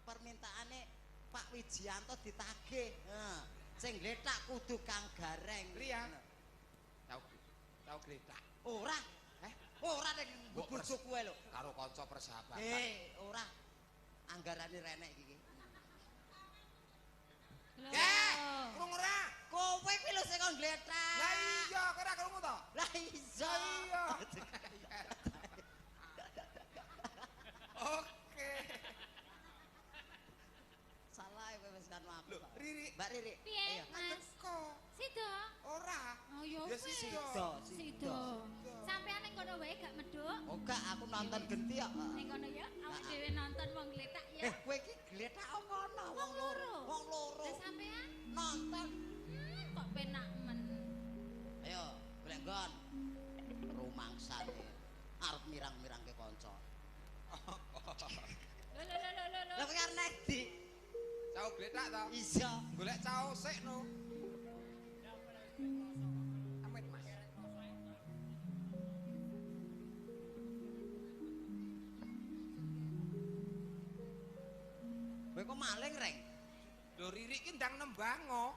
permintaane Pak Wijianto ditagih. Heeh. Sing gletak kudu Kang Gareng. Lia. Tau gletak. Ora. Ora ning bojoku kowe lho. Karo kanca persahabatan. Ora. Anggarane renek iki. Krungu ora? Kowe kuwi lho sing kon gletak. Lah iya, kowe ora krungu to? Lah iya. Oke. Salah kowe wis kan aku. Lho, Riri. Mbak Riri. Piye, Mas? Sido. Ora. Oh ya Ya wis. Sido. Sampeyan ning kono wae gak medhuk. Oh gak, aku nonton genti kok. Ning kono ya, awak dhewe nonton wong gletak ya. Kowe iki gletak ngono, Wong loro. Wong loro. Lah sampeyan Nonton. kok penak men. Ayo, golek nggon. Rumangsane. Arep mirang-mirangke kanca. Lho. Lah kowe arep nek ndi? Cau gletak to? Iya. Golek cau sik no. Amit Mas. Kowe kok maling, Reng? Lho Riri ki ndang nembango.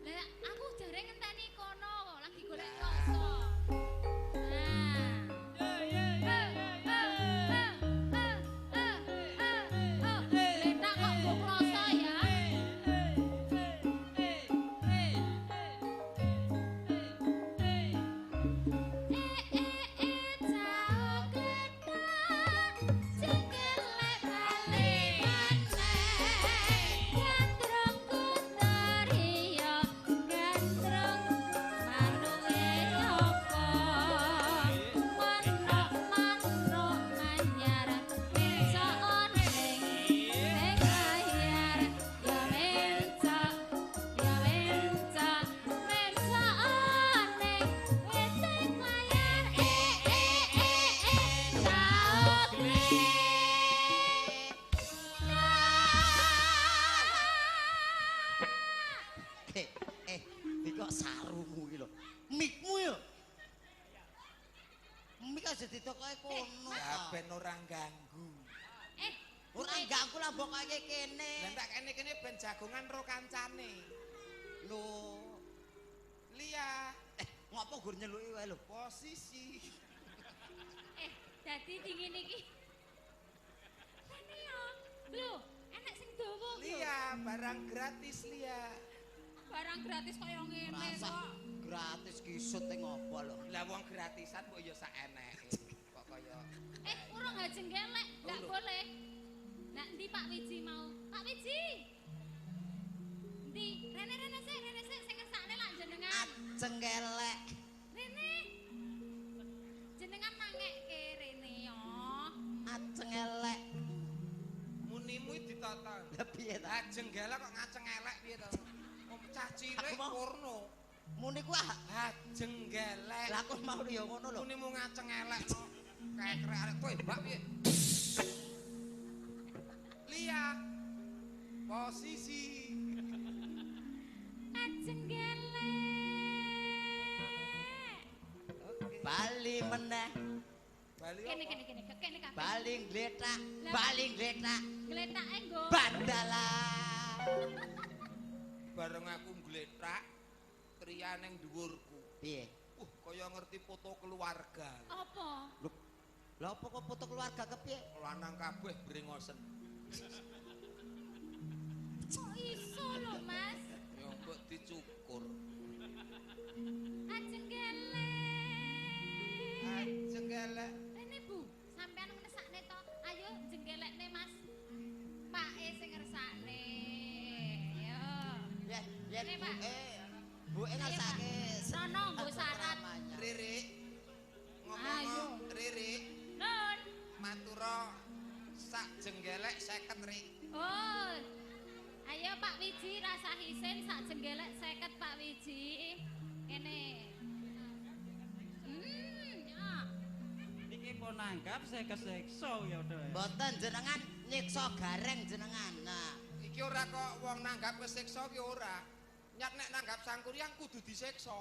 Lah aku jare ngenteni kono lagi golek kroso. Gletak kok mbok kroso ya. Iki kok sarumu iki lho. Mikmu yo. Mik aja ditokoke kono. Ya ben ora ganggu. Ora ganggu lah bokoke kene. Lah tak kene-kene ben jagongan ro kancane. Lho, Lia. ngopo gur nyeluki wae lho. Posisi. Dadi dingin iki. Rene yo. Lho, enek sing dawa lho. Lia, barang gratis Lia. Barang gratis kaya ngene Rasa kok. gratis kisut teng ngopo lho. Lah wong gratisan kok ya sak eneke. Kok kaya Urung ha jenggelek, ndak boleh. Lah endi Pak Wiji mau? Pak Wiji. Endi? Rene sik sing ngersakne lak jenengan. Cengkelek. Rene. Jenengan nangekke Rene yo. Aceng elek. munimu ditata. Lah piye ta? Ajeng galak kok ngaceng elek piye to? Om cah cilik porno. Muni ku Ajeng galak. lah aku mau ya ngono lho. Munimu ngaceng elek no. Kekrek arek kowe mbak piye? Lia. Posisi. Ajeng gelek. Bali meneh. Bali Kene apa? kene kabeh. Baling gletak. Gletake nggo. Bandalan. Bareng aku nggletak kriya ning dhuwurku. Piye? Kaya ngerti foto keluarga. Apa? Lha apa kok foto keluarga kepiye? Lanang kabeh brengosen. Kok iso lho, Mas? Ya mbok dicukur. Ajeng gelek. Ajeng galak. Rene Bu, sampean ngesakne to. Ayo jenggelekne Mas. Pake sing ngersakne. Yo. Ya Ini, Pak. Bu ngersake Sono nggo syarat. Riri. Ayo. Ngomong Riri, Nun. matura sak jenggelek 50 Ri. Oh. Ayo Pak Wiji rasa isin sak jenggelek 50 Pak Wiji. Kene. Ya. Niki pun nanggap saya kesekso ya udah. Mboten jenengan nyiksa gareng jenengan. Nah, Iki ora kok wong nanggap kesiksa ki ora. Nyat nek nanggap sangkuriang kudu disiksa.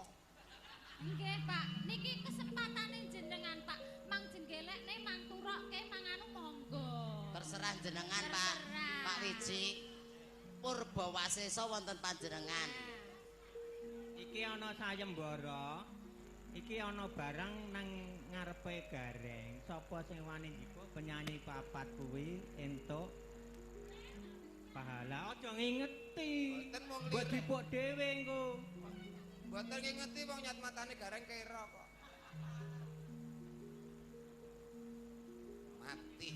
Nggih Pak, niki kesempatane jenengan Pak. Mang jenggelekne mang turokke manganu monggo. terserah jenengan Pak. Pak Wiji. Purbawasesa wonten panjenengan. Iki ana sayembara. Iki ana barang nang ngarepe gareng. Sapa sing wani njipuk penyanyi papat kuwi entuk pahala. Aja ngingeti. Mboten mung Mbok lirik. dipuk dhewe engko. Mboten ngingeti wong nyat matane gareng kira kok. Mati.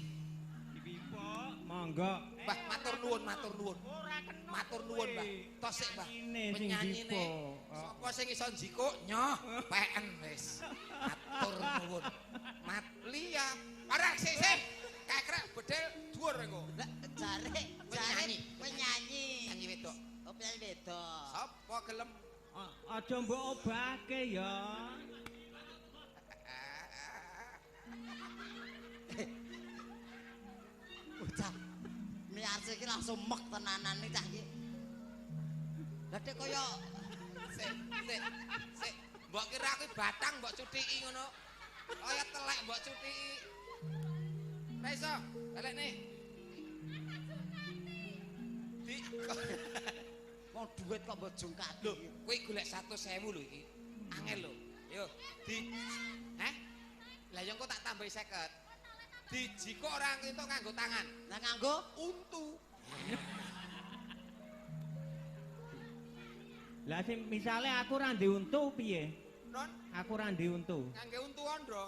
Dipipok, monggo. Mbah matur nuwun, matur nuwun. Ora kena. Matur nuwun, Mbah. Tosik, Mbah. Ini sing Penyanyine dipok. sapa sing iso njikuk nyoh peken wis. Matur nuwun. Mat Lia. Ora sik. Kakrek bedel dhuwur engko. Lah jare penyanyi. Nyanyi wedok. Oh penyanyi wedok. Sapa gelem? Aja mbok obahke ya. Bocah. Miarse iki langsung mek tenanan iki cah iki. Lah dek kaya Sik. Mbok kira aku batang mbok cuthiki ngono. Kaya telek mbok cuthiki. Ra iso, balekne. Di mau duit kok mbok jungkat. lho, kowe golek 100.000 lho iki. Angel lho. Yo, di Heh? Lah yo engko tak tambahi 50. Dijikuk ora entuk nganggo tangan. Lah nganggo Untu. Lah sing misale aku ora ndek untu piye? Non, Aku ora ndek untu. ngangge untu ondro.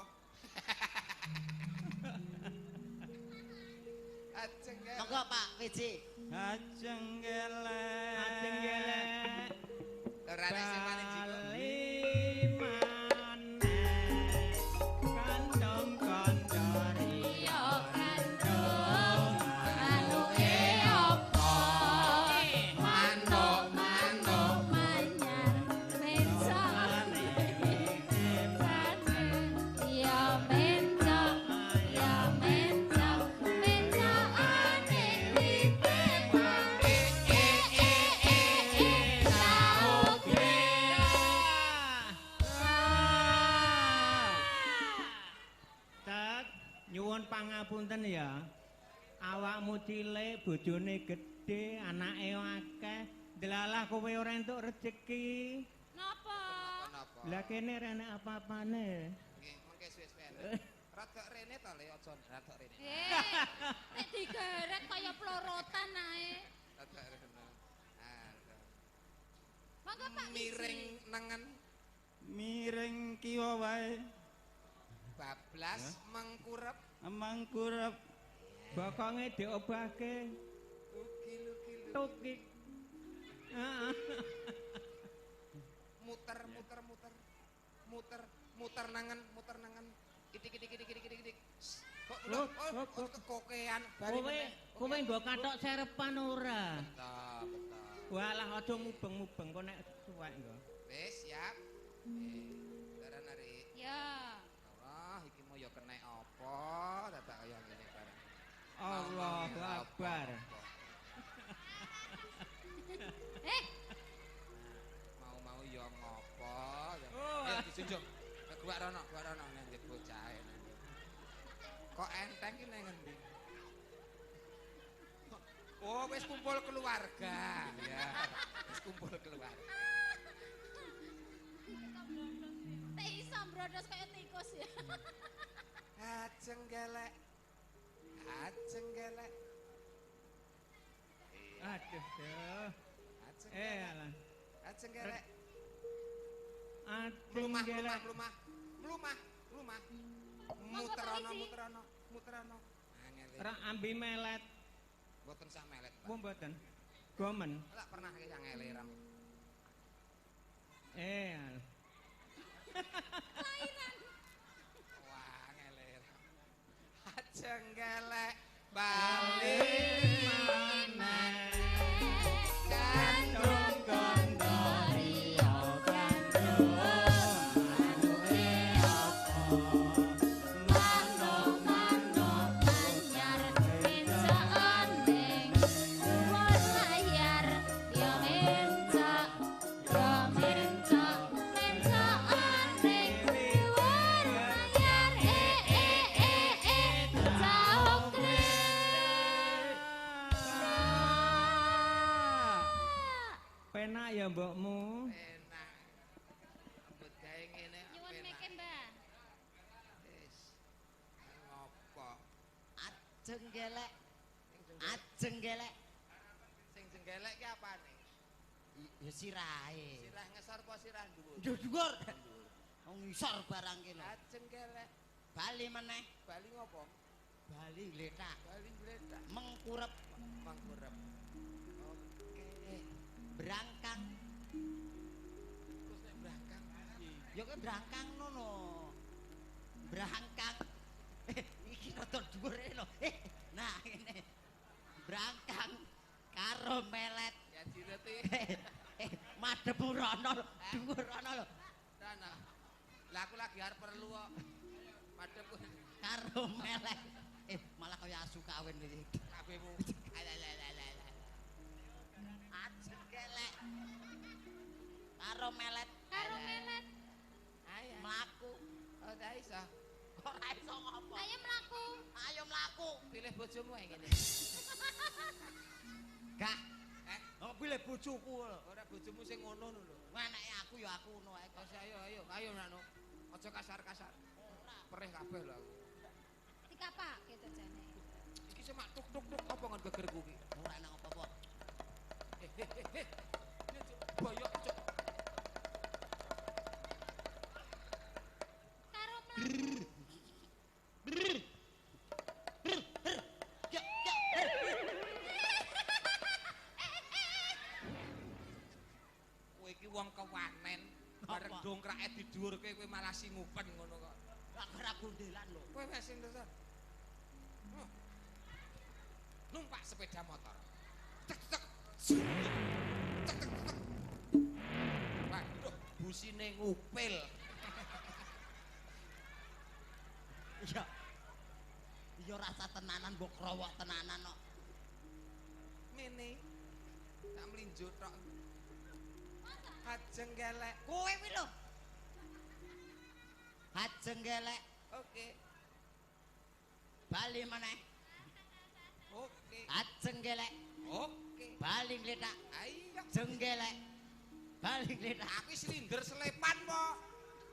Ajeng kae. monggo Pak Wiji. Ajeng gelek. Ajeng gelek. Ora nek sing paling jikuk. Bali maneh. Kandhong-kandhong Iya kandung manuke apa manuk manyar mencok ya mencok mencokane Tet, nyuwun pangapunten ya. Awakmu cilik, bojone gedhe, anake akeh. Delalah kowe ora entuk rejeki. Napa? Napa? Lah kene ora enek apa-apane. Nggih, mengke suwe-suwe. Rada rene to le aja rada rene. Nek digeret kaya plorotan ae. Rada rene. Monggo Pak Wiji. Miring nengen Miring kiwa wae. bablas mengkurep Mangkurep. Bokonge diobahke. ukil-ukil Tukik. Heeh. muter muter nangen idik kok Loh, kok kekokean Kowe nggo kathok serepan ora? betul Walah aja mubeng-mubeng kok nek suwek nggo. wis siap daran ari Ya. Allah iki mau ya kena apa dadak kaya ngene bareng Allahu Akbar. mau ya ngopo ya Oh. dijunjung gua rono nang njek bocahe kok enteng ki nang ngendi oh wis kumpul keluarga ya wis kumpul keluarga Teh iso mbrodos kaya tikus ya. ajeng gelek Aduh. ajeng Alah. ajeng gelek Ajeng mlumah gelek. muterono angel Ora ambi melet. mboten sak melet Pak Wong mboten. Gomen. lak pernah ki angele ram Alah. wah angele ram ajeng gelek bali maneh. kandung Rio kandung manuke apa manuk manyar mencok ning dhuwur layar ya mencok mencokane dhuwur layar caokre mbokmu. Enak. Ambut gawe ngene. Nyuwun enak. meke, Mbah. Wis. Ngopo? Ajeng gelek. Sing jenggelek. Ajeng gelek. Sing jenggelek ki apane? Ya sirahe. Sirah ngesor apa sirah dhuwur? Yo dhuwur. Wong ngisor barang ki lho. Ajeng gelek. Bali meneh. Bali ngopo? Bali ngletak. Bali gletak. Mengkurep. Mangkurep. Oke. Brangkang. Terus nek brangkang piye? Ya kowe brangkang ngono. Brangkang. Iki rada dhuwure lho. Nah, ngene. Brangkang karo melet. Ya direti. Madhep rono, dhuwur rono lho. Dana. Lah aku lagi arep perlu kok. Madhep Karo melet. Malah kaya asu kawin iki. kabehmu. Alalalalalala. Ajeng gelek. Karo melet. Karo melet. Ayo. Mlaku. Oh, ora iso. Ora iso ngopo. Ayo mlaku. Ayo mlaku. Pilih bojomu ae ngene. Gah. Eh, Oh, pilih bojoku lho. ora bojomu sing ngono lho. Anake aku ya aku ngono ae kok. Wes ayo Nano. Aja kasar-kasar. Perih kabeh lho aku. Dikapake to jane. Iki cuma tuk tuk tuk apa ngon gegerku iki. Ora enak apa-apa. Ini boyok cuk. Karo mlaku. Ya, ya. Kowe iki wong kewanen. Bareng Apa? dongkrake didhuwurke kowe malah singupen ngono kok. Ora gondelan lho. Kowe wis sing tenan. Numpak sepeda motor. Cek cek. Cek cek cek. Waduh, busine ngupil. Iya. Iya rasa tenanan mbok krowok tenanan kok. Mene. Tak mlinjo tok. Ajeng gelek. Kowe kuwi lho. Ajeng gelek. Oke. Bali meneh. Oke. Ajeng gelek. Oke. Bali ngletak. Ayo. Jenggelek. Bali ngletak. Aku silinder selepan po.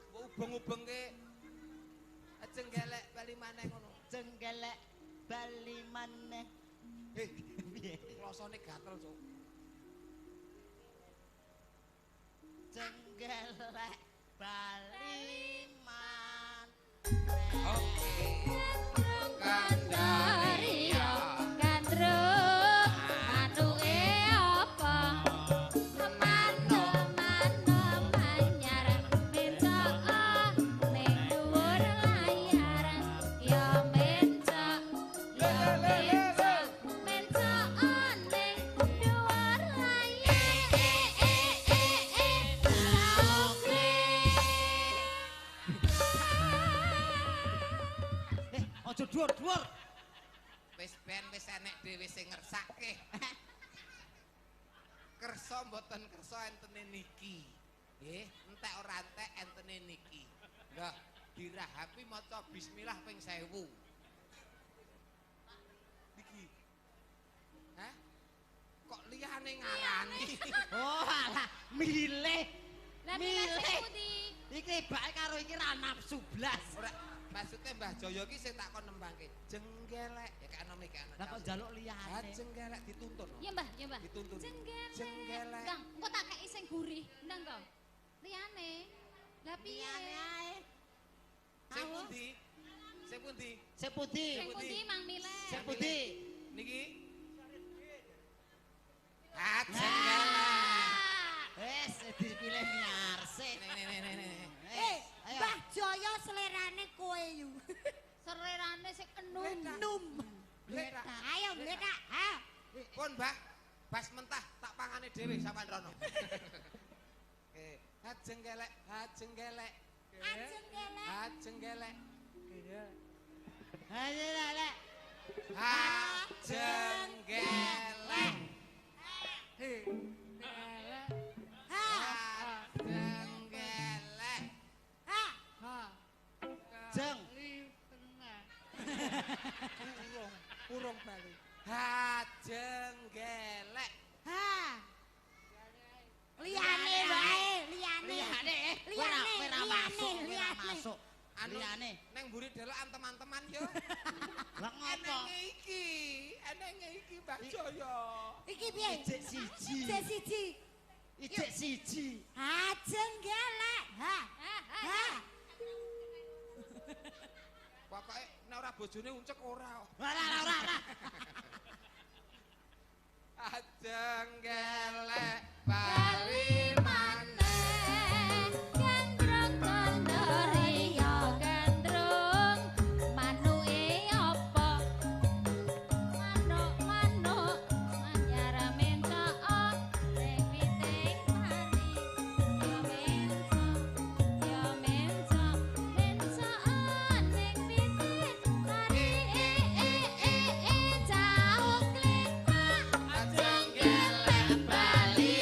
Mbok ubeng-ubengke. Ajeng gelek bali maneh ngono. Jenggelek. Bali meneh. Piye? Klosone gatel, Cuk. Jenggelek. Bali maneh. Oke. Gandaria gandrung manuke apa manung-manung anyar mencok ning dhuwur layar ya mencok mencok ning dhuwur layar. Aja dhuwur-dhuwur. Wis ben wis enek dhewe sing ngersake. Kersa mboten kersa entene niki. Nggih, entek ora entek entene niki. Lah, dirahapi maca bismillah ping 1000. Niki. Hah? Kok liyane ngarani? Oh alah, milih. Lah milih sing Milih. pundi? Iki bae karo iki ra nafsu blas. Ora, maksudnya Mbah Jaya ki sing tak kon nembangke. Jenggelek ya kan ono iki ana. Lah kok njaluk Ha liyane. jenggelek dituntun. Ya Mbah, ya Mbah. Dituntun. Jenggelek. Jenggelek. Kang, engko tak kei sing gurih. Ndang kok. Liyane. Lah piye? Liyane ae. Sing Awo. pundi? Sing pundi? Sing pundi? Sing pundi Mang Mileh? Sing pundi? Niki. Ha jenggelek. Wes dipilih miarse. Nih. Ayo. Mbah Jaya selerane kowe yu. Sererane sing enum. Num. Bletak. Ayo bletak. Ha. Pun Mbah, bas mentah tak pangane dhewe sampean rono. Ha jenggelek, ha jenggelek. Ajeng gelek. Ha jenggelek. Ayo lek. Ha jenggelek. Ha. Jenggelek. Ha. Jeng. Urung bali. Ha jenggelek. Ha. Liyane Jaya. Iki piye? Ijik siji. Ijik siji. Ijik siji. Ajeng gelek. Ha. Ha. Pokoke nek ora bojone uncek ora. Ora. Ajeng gelek Bali maneh gandrung kandhari ya gandrung manuke apa manuk anyar mencok ning piting mari ya mencok mencokan ning piting mari cauk klik Ajeng gelek bali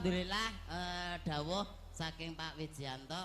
alhamdulillah dawuh saking Pak Wijianto